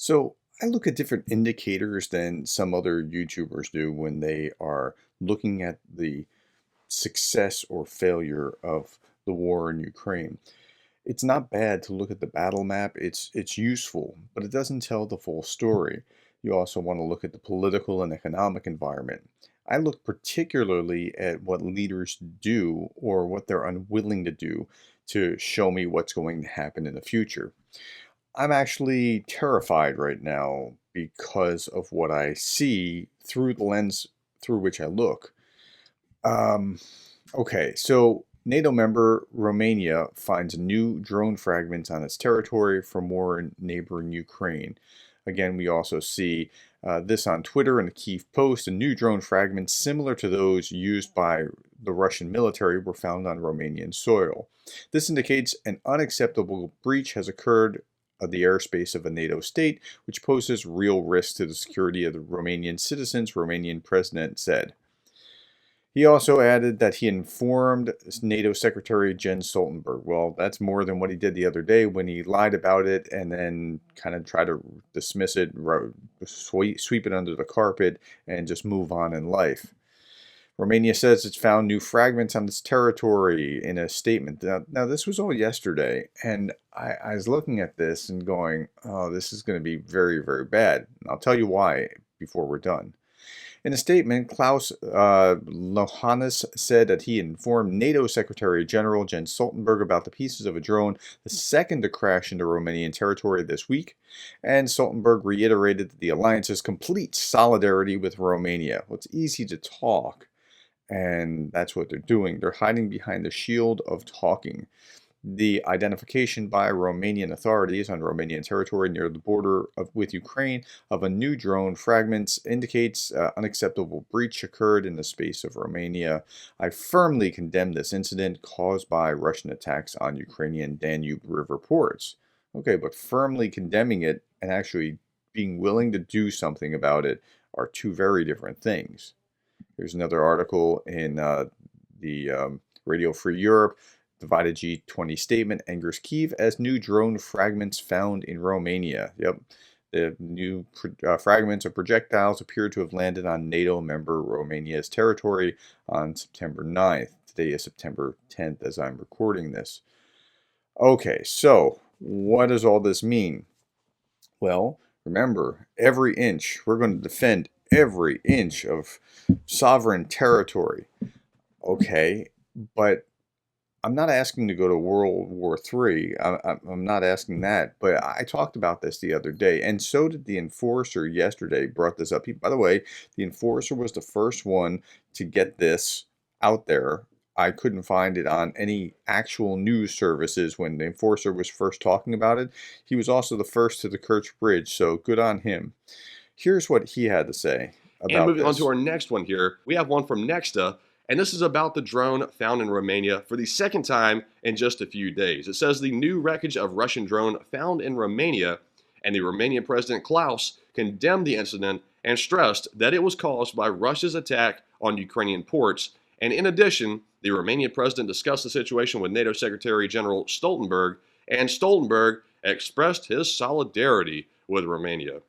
So I look at different indicators than some other YouTubers do when they are looking at the success or failure of the war in Ukraine. It's not bad to look at the battle map. It's useful, but it doesn't tell the full story. You also want to look at the political and economic environment. I look particularly at what leaders do or what they're unwilling to do to show me what's going to happen in the future. I'm actually terrified right now because of what I see through the lens through which I look. Um, okay, so NATO member Romania finds new drone fragments on its territory from war in neighboring Ukraine. Again, we also see this on Twitter in a Kyiv post. A new drone fragments similar to those used by the Russian military were found on Romanian soil. This indicates an unacceptable breach has occurred of the airspace of a NATO state, which poses real risk to the security of the Romanian citizens, Romanian president said. He also added that he informed NATO Secretary Jens Stoltenberg. Well, that's more than what he did the other day when he lied about it and then kind of tried to dismiss it, sweep it under the carpet, and just move on in life. Romania says it's found new fragments on its territory in a statement. Now this was all yesterday, and I was looking at this and going, oh, this is going to be very, very bad. And I'll tell you why before we're done. In a statement, Klaus Lohannes said that he informed NATO Secretary General Jens Stoltenberg about the pieces of a drone, the second to crash into Romanian territory this week, and Stoltenberg reiterated the alliance's complete solidarity with Romania. Well, it's easy to talk, and that's what they're doing. They're hiding behind the shield of talking. The identification by Romanian authorities on Romanian territory near the border with Ukraine of a new drone fragments indicates unacceptable breach occurred in the space of Romania. I firmly condemn this incident caused by Russian attacks on Ukrainian Danube River ports. Okay, but firmly condemning it and actually being willing to do something about it are two very different things. Here's another article in the Radio Free Europe. Divided G20 statement angers Kyiv as new drone fragments found in Romania. Yep, the new fragments of projectiles appear to have landed on NATO member Romania's territory on September 9th. Today is September 10th as I'm recording this. Okay, so what does all this mean? Well, remember, every inch, we're going to defend every inch of sovereign territory. Okay, but I'm not asking to go to World War III. I'm not asking that, but I talked about this the other day, and so did the enforcer yesterday. Brought this up. By the way, the enforcer was the first one to get this out there. I couldn't find it on any actual news services when the enforcer was first talking about it. He was also the first to the Kerch Bridge, so good on him. Here's what he had to say about And moving on this. to our next one here, we have one from Nexta, and this is about the drone found in Romania for the second time in just a few days. It says the new wreckage of Russian drone found in Romania, and the Romanian President Klaus condemned the incident and stressed that it was caused by Russia's attack on Ukrainian ports. And in addition, the Romanian president discussed the situation with NATO Secretary General Stoltenberg, and Stoltenberg expressed his solidarity with Romania.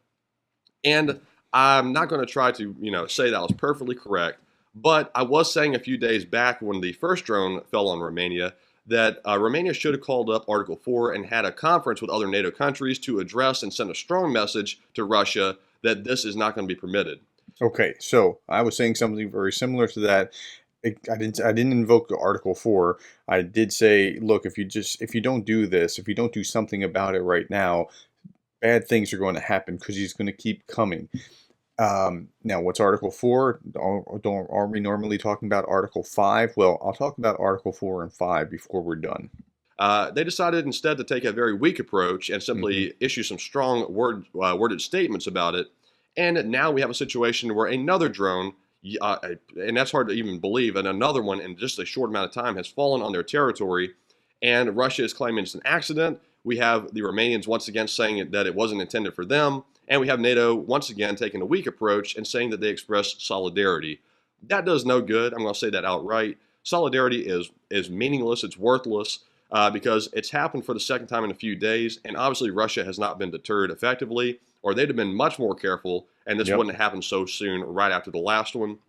And I'm not going to try to, say that was perfectly correct, but I was saying a few days back when the first drone fell on Romania that Romania should have called up Article 4 and had a conference with other NATO countries to address and send a strong message to Russia that this is not going to be permitted. Okay, so I was saying something very similar to that. I didn't invoke Article 4. I did say, look, if you don't do this, if you don't do something about it right now, bad things are going to happen because he's going to keep coming. Now, what's Article 4? Are we normally talking about Article 5? Well, I'll talk about Article 4 and 5 before we're done. They decided instead to take a very weak approach and simply issue some strong worded statements about it. And now we have a situation where another drone, and that's hard to even believe, and another one in just a short amount of time has fallen on their territory, and Russia is claiming it's an accident. We have the Romanians once again saying that it wasn't intended for them, and we have NATO once again taking a weak approach and saying that they express solidarity. That does no good. I'm going to say that outright. Solidarity is meaningless. It's worthless. because it's happened for the second time in a few days, and obviously Russia has not been deterred effectively, or they'd have been much more careful, and this Yep. wouldn't have happened so soon right after the last one.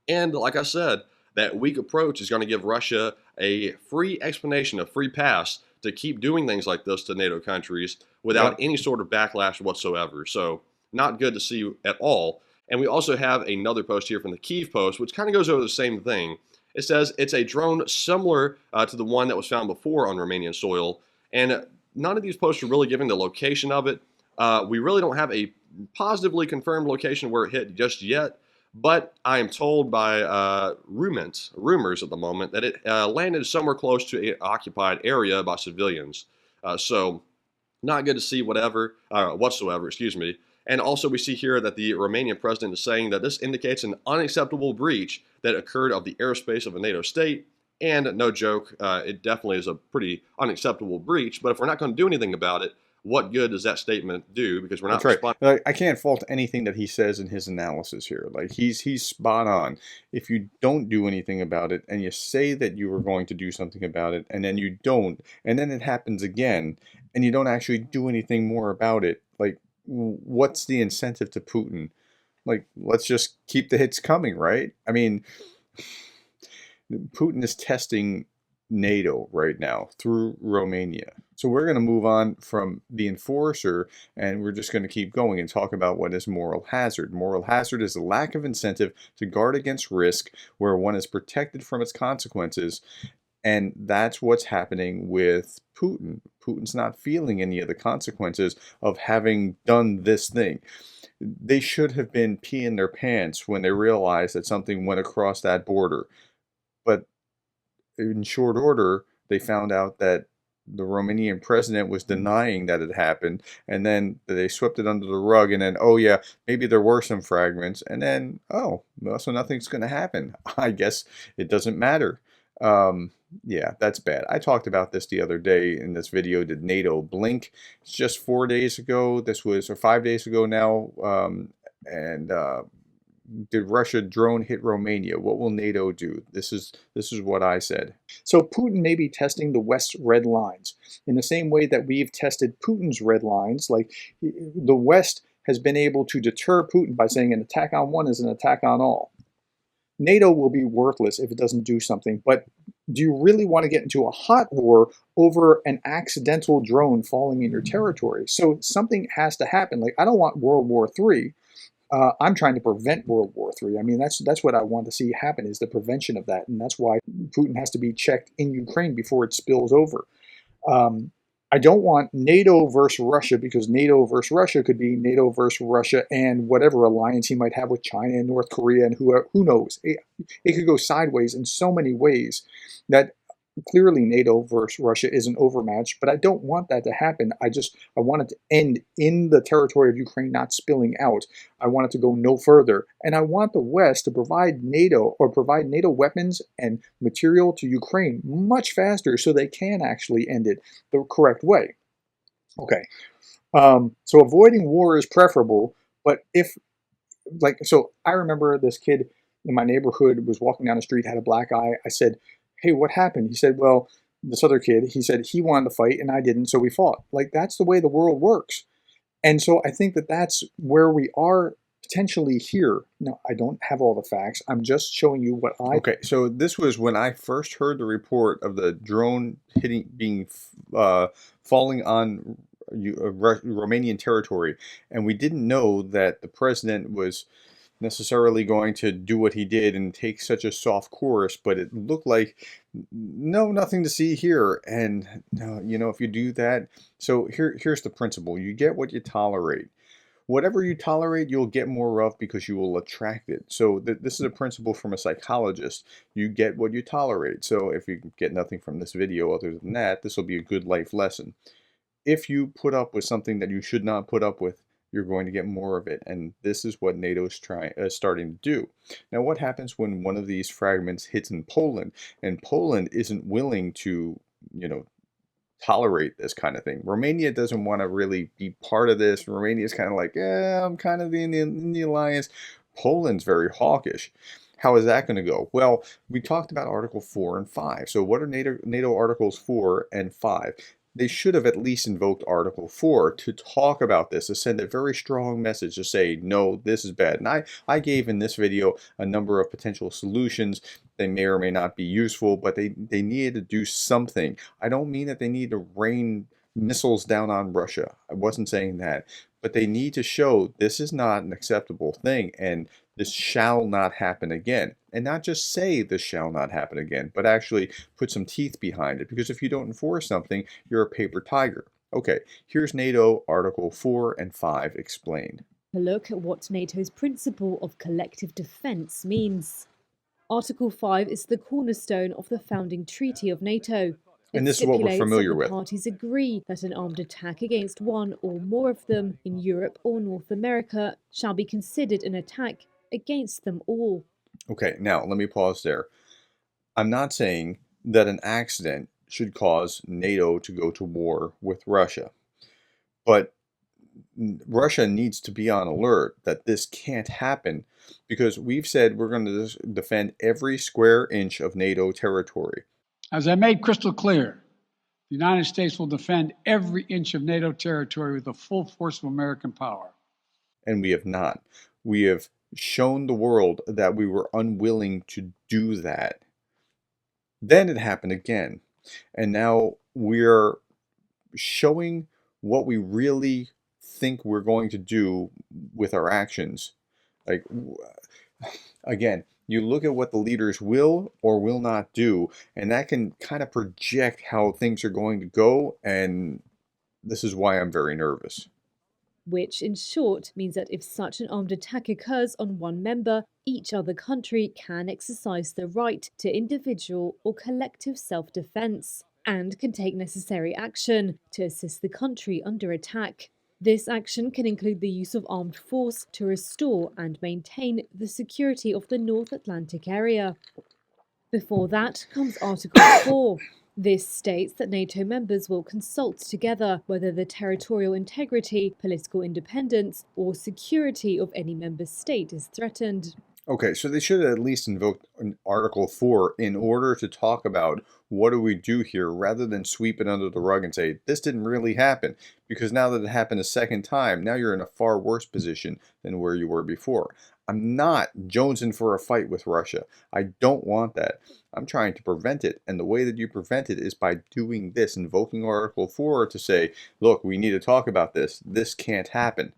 And like I said, that weak approach is going to give Russia a free explanation, a free pass to keep doing things like this to NATO countries without Yep. any sort of backlash whatsoever. So, not good to see at all. And we also have another post here from the Kyiv Post, which kind of goes over the same thing. It says it's a drone similar to the one that was found before on Romanian soil. And none of these posts are really giving the location of it. We really don't have a positively confirmed location where it hit just yet. But I am told by rumors at the moment, that it landed somewhere close to an occupied area by civilians. So not good to see whatsoever, excuse me. And also we see here that the Romanian president is saying that this indicates an unacceptable breach that occurred of the airspace of a NATO state. And no joke, it definitely is a pretty unacceptable breach. But if we're not going to do anything about it, what good does that statement do? Because we're not That's right. responding. Like, I can't fault anything that he says in his analysis here. Like he's spot on. If you don't do anything about it, and you say that you are going to do something about it, and then you don't, and then it happens again, and you don't actually do anything more about it, like what's the incentive to Putin? Like, let's just keep the hits coming, right? I mean, Putin is testing NATO right now through Romania. So we're going to move on from the enforcer, and we're just going to keep going and talk about what is moral hazard. Moral hazard is a lack of incentive to guard against risk where one is protected from its consequences. And that's what's happening with Putin. Putin's not feeling any of the consequences of having done this thing. They should have been peeing their pants when they realized that something went across that border. But in short order, they found out that the Romanian president was denying that it happened, and then they swept it under the rug, and then, oh yeah, maybe there were some fragments, and then, oh, well, so nothing's going to happen. I guess it doesn't matter. Yeah, that's bad. I talked about this the other day in this video, did NATO blink? It's just 4 days ago. This was, or 5 days ago now, and did Russia drone hit Romania? What will NATO do? This is what I said. So Putin may be testing the West's red lines in the same way that we've tested Putin's red lines. Like the West has been able to deter Putin by saying an attack on one is an attack on all. NATO will be worthless if it doesn't do something. But do you really want to get into a hot war over an accidental drone falling in your territory? So something has to happen. Like, I don't want World War III. I'm trying to prevent World War III. I mean, that's what I want to see happen, is the prevention of that. And that's why Putin has to be checked in Ukraine before it spills over. I don't want NATO versus Russia, because NATO versus Russia could be NATO versus Russia and whatever alliance he might have with China and North Korea and who knows. It could go sideways in so many ways that clearly NATO versus Russia is an overmatch, but I don't want that to happen. I want it to end in the territory of Ukraine, not spilling out. I want it to go no further. And I want the West to provide NATO weapons and material to Ukraine much faster so they can actually end it the correct way. Okay. So avoiding war is preferable, but so I remember this kid in my neighborhood was walking down the street, had a black eye. I said, "Hey, what happened?" He said, "Well, this other kid," he said, "he wanted to fight and I didn't, so we fought." Like, that's the way the world works. And so I think that that's where we are potentially here. Now, I don't have all the facts. I'm just showing you what I... Okay, so this was when I first heard the report of the drone falling on Romanian territory, and we didn't know that the president was necessarily going to do what he did and take such a soft course, but it looked like nothing to see here. And if you do that, so here's the principle: you get what you tolerate. Whatever you tolerate, you'll get more of, because you will attract it. So this is a principle from a psychologist. You get what you tolerate. So if you get nothing from this video other than that, this will be a good life lesson. If you put up with something that you should not put up with, you're going to get more of it. And this is what NATO is starting to do. Now, what happens when one of these fragments hits in Poland, and Poland isn't willing to, tolerate this kind of thing? Romania doesn't want to really be part of this. Romania is kind of like, I'm kind of in the alliance. Poland's very hawkish. How is that going to go? Well, we talked about Article 4 and 5. So what are NATO Articles 4 and 5? They should have at least invoked Article 4 to talk about this, to send a very strong message to say, no, this is bad. And I gave in this video a number of potential solutions. They may or may not be useful, but they needed to do something. I don't mean that they need to rain missiles down on Russia. I wasn't saying that. But they need to show this is not an acceptable thing, and this shall not happen again. And not just say this shall not happen again, but actually put some teeth behind it. Because if you don't enforce something, you're a paper tiger. Okay, here's NATO Article 4 and 5 explained. A look at what NATO's principle of collective defence means. Article 5 is the cornerstone of the founding treaty of NATO. And this is what we're familiar with. Parties agree that an armed attack against one or more of them in Europe or North America shall be considered an attack against them all. Okay, now let me pause there. I'm not saying that an accident should cause NATO to go to war with Russia, but Russia needs to be on alert that this can't happen, because we've said we're going to defend every square inch of NATO territory. As I made crystal clear, the United States will defend every inch of NATO territory with the full force of American power. And we have not. We have shown the world that we were unwilling to do that. Then it happened again. And now we're showing what we really think we're going to do with our actions. Like, again, you look at what the leaders will or will not do, and that can kind of project how things are going to go, and this is why I'm very nervous. Which, in short, means that if such an armed attack occurs on one member, each other country can exercise the right to individual or collective self-defense and can take necessary action to assist the country under attack. This action can include the use of armed force to restore and maintain the security of the North Atlantic area. Before that comes Article 4. This states that NATO members will consult together whether the territorial integrity, political independence, or security of any member state is threatened. Okay, so they should have at least invoked Article 4 in order to talk about what do we do here, rather than sweep it under the rug and say, this didn't really happen. Because now that it happened a second time, now you're in a far worse position than where you were before. I'm not jonesing for a fight with Russia. I don't want that. I'm trying to prevent it. And the way that you prevent it is by doing this, invoking Article 4 to say, look, we need to talk about this. This can't happen.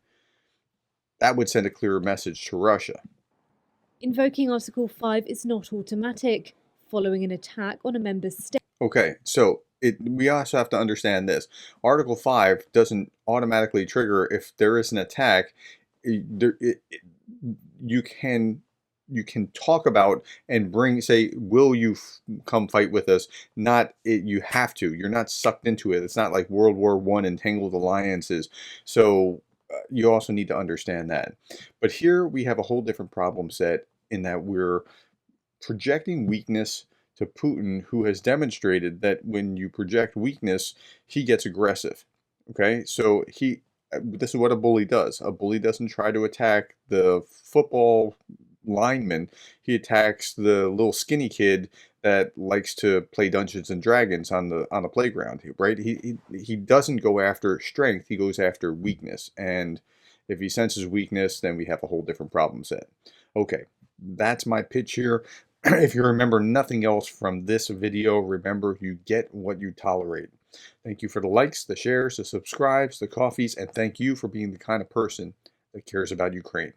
That would send a clearer message to Russia. Invoking Article 5 is not automatic. Following an attack on a member state. Okay, so we also have to understand this. Article 5 doesn't automatically trigger if there is an attack. You can talk about and say, will you come fight with us? Not you have to. You're not sucked into it. It's not like World War I entangled alliances. So you also need to understand that. But here we have a whole different problem set, in that we're projecting weakness to Putin, who has demonstrated that when you project weakness, he gets aggressive. Okay, so this is what a bully does. A bully doesn't try to attack the football lineman. He attacks the little skinny kid that likes to play Dungeons and Dragons on the playground, right? He doesn't go after strength. He goes after weakness. And if he senses weakness, then we have a whole different problem set. Okay, that's my pitch here. If you remember nothing else from this video, remember, you get what you tolerate. Thank you for the likes, the shares, the subscribes, the coffees, and thank you for being the kind of person that cares about Ukraine.